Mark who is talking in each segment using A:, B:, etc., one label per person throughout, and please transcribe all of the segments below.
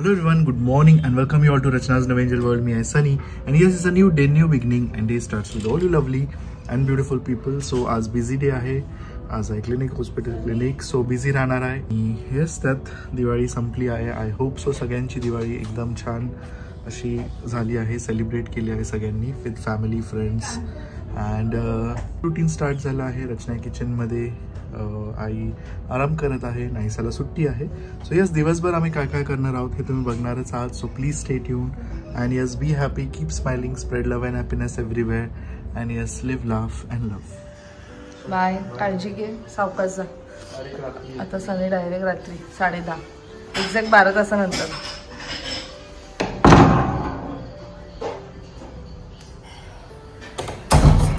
A: Hello everyone, good morning and welcome you all to Rachna's New Angel World. Me, I Sunny, and yes, it's a new day, new beginning, and day starts with all you lovely and beautiful people. So आज busy day आहे, आज आहे clinic, hospital clinic, so busy राहणार आहे. Yes, त्यात दिवाळी संपली आहे. I hope so सगळ्यांची दिवाळी एकदम छान अशी झाली आहे, सेलिब्रेट केली आहे सगळ्यांनी with family, friends, and routine start झाला आहे. रचना किचन मध्ये आई आराम करत आहे, नाहीसाला सुट्टी आहे. सो यस, दिवसभर आम्ही काय काय करणार आहोत हे तुम्ही बघणारच आहात. So please stay tuned and yes, be happy, keep smiling, spread love and happiness everywhere, and yes, live laugh and love.
B: Bye, काळजी घे, सावकाश जा. आता सनी डायरेक्ट रात्री 10:30 एक्झॅक्ट 12 तासानंतर.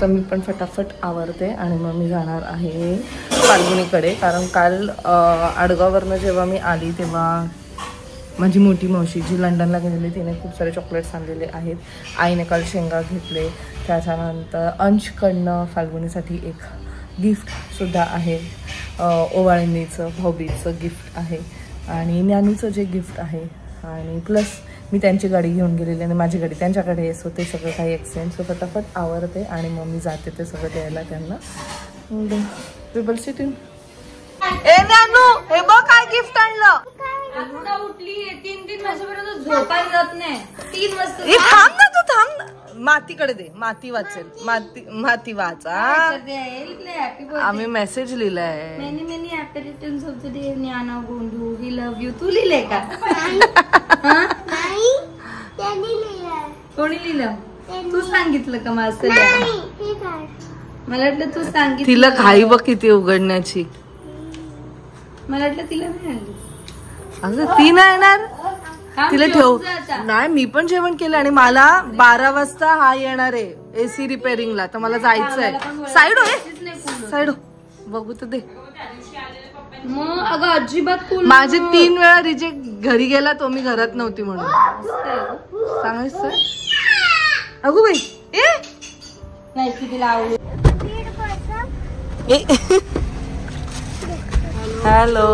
B: तर मी पण फटाफट आवरते आणि मग मी जाणार आहे फाल्गुनीकडे. कारण काल आडगाववरनं जेव्हा मी आली तेव्हा माझी मोठी मावशी जी लंडनला गेलेली तिने खूप सारे चॉकलेट्स आणलेले आहेत. आईने काल शेंगा घेतले. त्याच्यानंतर अंशकडनं फाल्गुनीसाठी एक गिफ्टसुद्धा आहे, ओवाळणीचं भाऊबीजचं गिफ्ट आहे आणि ज्ञानूचं जे गिफ्ट आहे, आणि प्लस मी त्यांची गाडी घेऊन गेलेली आणि माझी गाडी त्यांच्याकडे आहे. सो ते सगळं काही एक्सचेंज. सो फटाफट आवरते आणि मग मी जाते ते सगळं द्यायला त्यांना. ए ज्ञानू, हे बघ काय गिफ्ट आणलं.
C: उठली 3 वाजेपर्यंत झोपायला जात नाही. 3 वाजता
B: थांब ना, तू थांब ना. मातीकडे दे, माती वाचेल. माती वाचा. आम्ही मेसेज लिहिलाय.
C: Many happy returns of the day ज्ञाना गोंडू, ही लव्ह यू. तू लिहिलंय का? कोणी लिहिलं? तू सांगितलं का? मला वाटलं तू सांगितलं.
B: तिला घाई बघ किती उघडण्याची.
C: मला वाटलं तिला नाही आणली.
B: अगं ती नाही येणार, तिला ठेव. नाही, मी पण जेवण केलं आणि मला 12 वाजता हा येणार आहे एसी रिपेअरिंगला. तर मला जायचंय. साईड हो, साईड हो, बघू तर दे.
C: मग अगं अजिबात
B: माझे 3 वेळा रिजेक्ट. घरी गेला तो, मी घरात नव्हती म्हणून सांगायचं. अगो बाई, ए
C: नाही तिला आवडली.
B: हॅलो,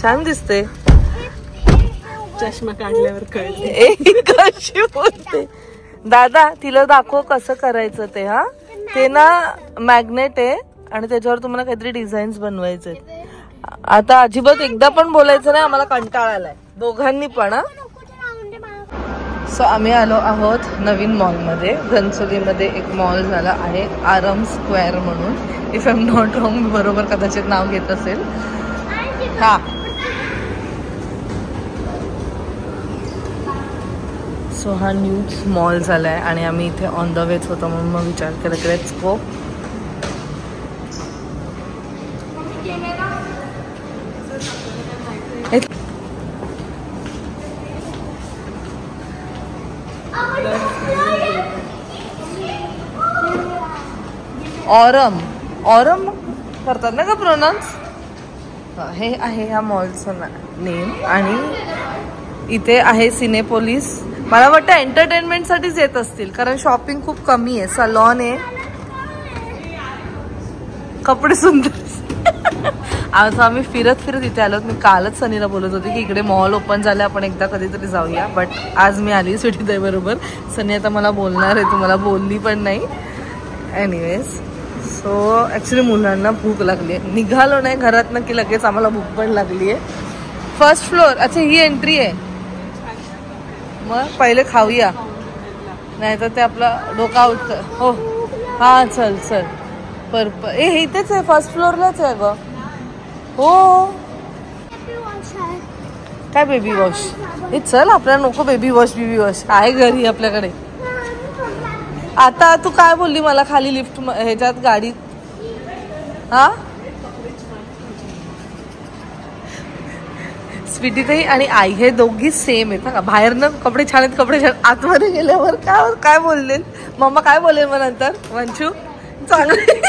B: छान दिसते.
C: चष्मा काढल्यावर
B: कशी बोलते. दादा तिला दाखव कसं करायचं ते. हा, ते ना मॅग्नेट आहे आणि त्याच्यावर तुम्हाला काहीतरी डिझाईन्स बनवायचे. आता अजिबात एकदा पण बोलायचं नाही, आम्हाला कंटाळा आलाय दोघांनी पण. सो आम्ही आलो आहोत नवीन मॉलमध्ये. घनसोलीमध्ये एक मॉल झाला आहे, आरम स्क्वेअर म्हणून. If I am not wrong, बरोबर कदाचित नाव घेत असेल. हा, सो हा न्यूज मॉल झालाय आणि आम्ही इथे ऑन द वेच होतो म्हणून मग विचार केला की लेट्स गो. ऑरम करतात ना का प्रोनाउन्स. हे आहे ह्या मॉलचं नेम आणि इथे आहे सिनेपोलिस. मला वाटतं एंटरटेनमेंट साठीच येत असतील कारण शॉपिंग खूप कमी आहे. सलॉन आहे, कपडे सुंदर. आज आम्ही फिरत इथे आलो. मी कालच सनीला बोलत होते की इकडे मॉल ओपन झाले, आपण एकदा कधीतरी जाऊया. बट आज मी आली स्वीटीताई बरोबर. सनी आता मला बोलणार आहे, तुम्हाला बोलली पण नाही. एनिवेज, सो ॲक्च्युली मुलांना भूक लागली आहे. निघालो नाही घरातनं की लगेच आम्हाला भूक पण लागली आहे. First floor. अच्छा, ही एंट्री आहे. मग पहिले खाऊया, नाही तर ते आपला डोका उठतं. हो हां, चल चल. हे इथेच आहे, फर्स्ट फ्लोअरलाच आहे ग. हो, काय बेबी वॉश? हे चल, आपल्याला नको बेबी वॉश. आहे घरी आपल्याकडे. आता तू काय बोलली मला खाली लिफ्ट ह्याच्यात गाडीत? हा, स्वीटीताई आणि आई हे दोघी सेम आहेत का? बाहेरनं कपडे छान आहेत, कपडे छान. आतमध्ये गेल्यावर काय बोलले मम्मा? काय बोलेल मग नंतर? वंशू चांगले.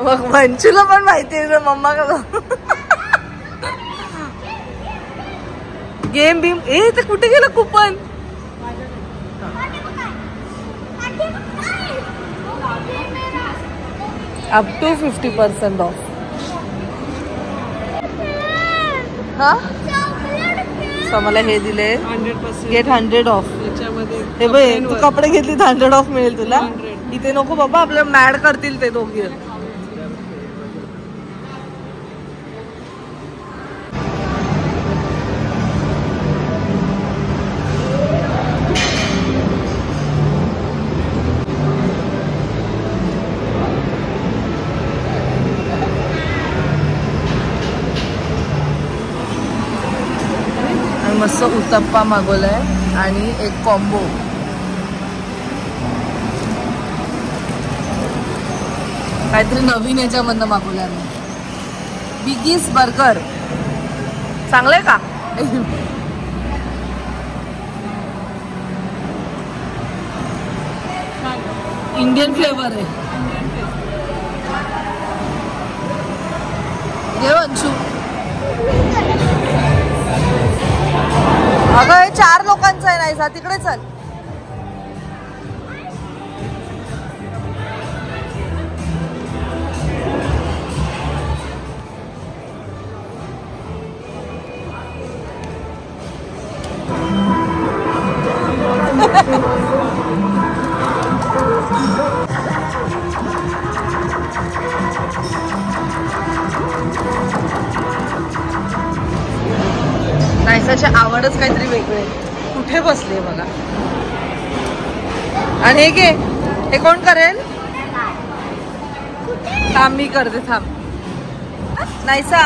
B: मग वंशूला पण माहिती आहे ना मम्मा का. Game beam. ते कुठे गेलं कुपन? up to 50% off. हा मला हे दिले गेट 100 ऑफ. हे बघ तू कपडे घेतली 100 ऑफ मिळेल तुला. इथे नको बाबा आपल्याला मॅड करतील ते दोघे. मस्त उत्तप्पा मागवलाय आणि एक कॉम्बो. काहीतरी नवीन याच्यामधनं मागवलंय मी. बिगीस बर्गर चांगलंय का? इंडियन फ्लेवर आहे. घे अंशू. अगं हे 4 लोकांचं आहे. नाही सा तिकडे चल. नायसाची आवडच काहीतरी वेगळे. कुठे बसले बघा. आणि हे घे. हे कोण करेल? थांब मी करते. थांब. नायसा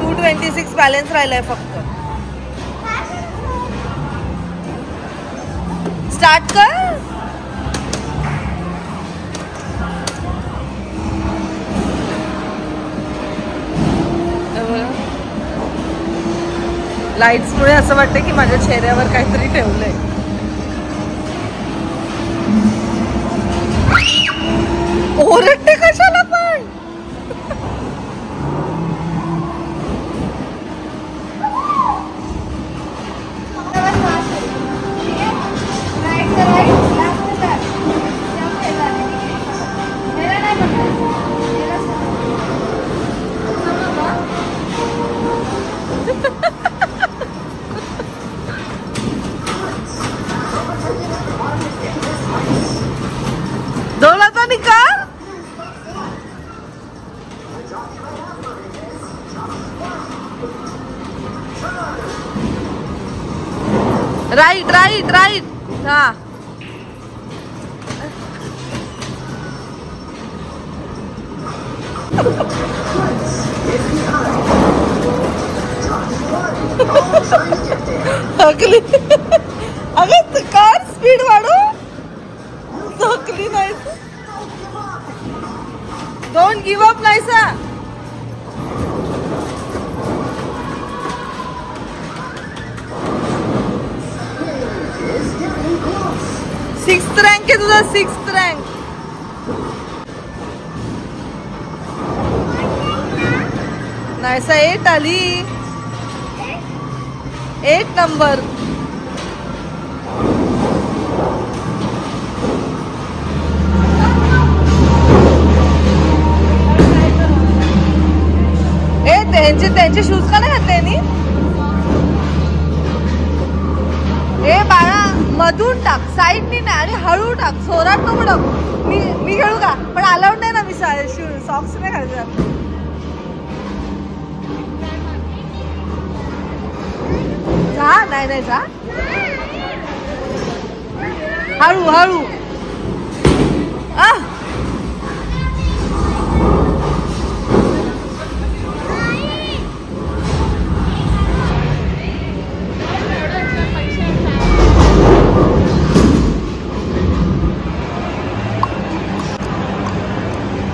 B: 226 बॅलन्स राहिलाय फक्त. स्टार्ट कर. लाईट्स मुळे असं वाटतं की माझ्या चेहऱ्यावर काहीतरी ठेवलंय. ओरडते कशाला पण? डोलाचा निकाल. Right right right. हा अगं कार स्पीड वाढू. थकली नाही. Don't give up Nysa. Sixth rank आहे तुझा. 6th rank. नायसा 8 आली. 8 नंबर. त्यांचे शूज का नाही घातले नी? ए बाळा मधून टाक. साईडनी नाही आणि हळू टाक. जोरात नको टाकू. मी खेळू का? पण अलाउड नाही ना. मी सॉक्स नाही घालणार. जा. नाही नाही जा. हळू हळू.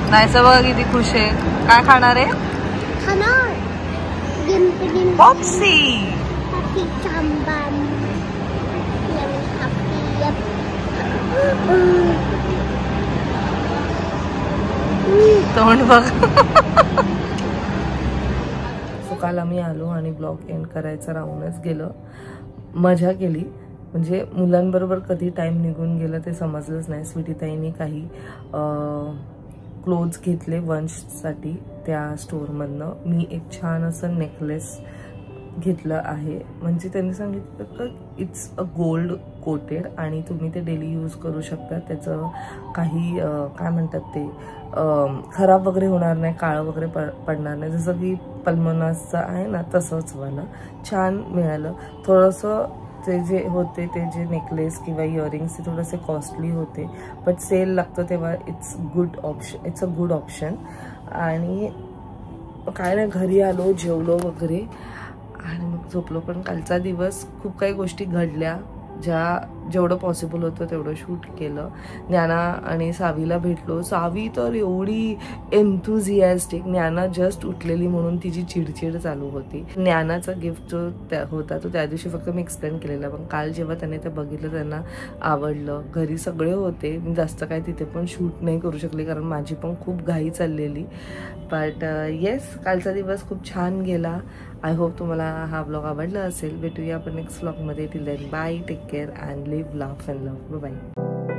B: नायसा बघा किती खुश आहे. काय खाणार आहे? पॉप्सी. तोंड बघ. काल आम्ही आलो आणि ब्लॉग एंड करायचं राहूनच गेलं. मजा केली. म्हणजे मुलांबरोबर कधी टाइम निघून गेला ते समजलंच नाही. स्वीटीताईंनी काही क्लोथ्स घेतले वंशसाठी त्या स्टोअरमधनं. मी एक छान असं नेकलेस घेतलं आहे. म्हणजे त्यांनी सांगितलं की इट्स अ गोल्ड कोटेड आणि तुम्ही ते डेली यूज करू शकता. त्याचं काही काय म्हणतात ते खराब वगैरे होणार नाही, काळं वगैरे पडणार नाही. जसं की पल्मोनासचं आहे ना तसंच मला छान मिळालं. थोडंसं ते जे होते ते जे नेकलेस किंवा इयरिंग्स ते थोडेसे कॉस्टली होते, बट सेल लागतं तेव्हा इट्स अ गुड ऑप्शन. आणि काय नाही, घरी आलो, जेवलो वगैरे आणि मग झोपलो. पण कालचा दिवस खूप काही गोष्टी घडल्या, जेवढं पॉसिबल होतं तेवढं शूट केलं. ज्ञाना आणि सावीला भेटलो. सावी तर एवढी एन्थुझियास्टिक, ज्ञाना जस्ट उठलेली म्हणून तिची चिडचिड चालू होती. ज्ञानाचा गिफ्ट जो होता तो त्या दिवशी फक्त मी एक्सप्लेन केलेला, पण काल जेव्हा त्याने ते बघितलं त्यांना आवडलं. घरी सगळे होते, मी जास्त काय तिथे पण शूट नाही करू शकले कारण माझी पण खूप घाई चाललेली. बट येस, कालचा दिवस खूप छान गेला. आय होप तुम्हाला हा ब्लॉग आवडला असेल. भेटूया आपण नेक्स्ट ब्लॉगमध्ये. Till then bye, take care and live, laugh and love. Bye.